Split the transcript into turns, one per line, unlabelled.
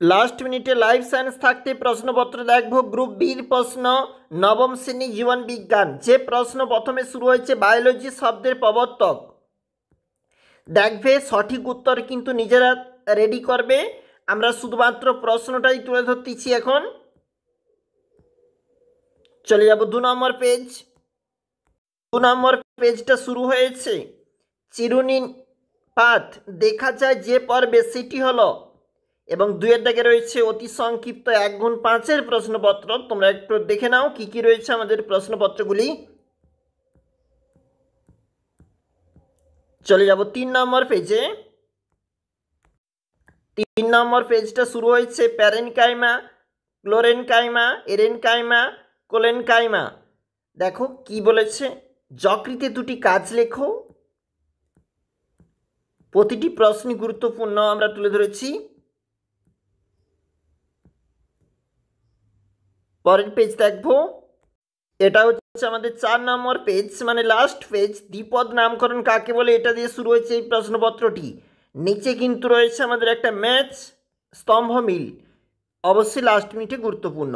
Last মিনিটে life science থাকতে প্রশ্নপত্র দেখব গ্রুপ বির প্রশ্ন নবম শ্রেণী জীবন বিজ্ঞান। যে প্রশ্ন প্রথমে শুরু হয়েছে বায়োলজি শব্দের প্রবর্তক। দেখবে সঠিক উত্তর কিন্তু নিজেরা রেডি করবে, আমরা শুধুমাত্র প্রশ্নটাই তুলে ধরতেছি। এখন চলে যাব 2 নম্বর পেজ। 2 নম্বর পেজটা শুরু হয়েছে চিরুনি পাত দেখা যায় যে পর্বে সেটি হলো, এবং 2-এর দাগে রয়েছে অতি সংক্ষিপ্ত 1x5-এর প্রশ্নপত্র। তোমরা একটু দেখে নাও কি কি রয়েছে আমাদের প্রশ্নপত্রগুলি। চলে যাব 3 নম্বর পেজে। 3 নম্বর পেজটা শুরু হয়েছে প্যারেনকাইমা, ক্লোরেনকাইমা, এরেনকাইমা, কোলেনকাইমা। দেখো কি বলেছে, যকৃতে দুটি কাজ লেখো। প্রতিটি প্রশ্নই গুরুত্বপূর্ণ, আমরা তুলে ধরেছি। পরের পেজ দেখবো, এটা হচ্ছে আমাদের 4 নম্বর পেজ, মানে লাস্ট পেজ। দ্বিপদ নামকরণ কাকে বলে, এটা দিয়ে শুরু হয়েছে এই প্রশ্নপত্রটি। নিচে কিন্তু রয়েছে আমাদের একটা ম্যাচ স্তম্ভ মিল, অবশ্যই লাস্ট মিনিটে গুরুত্বপূর্ণ।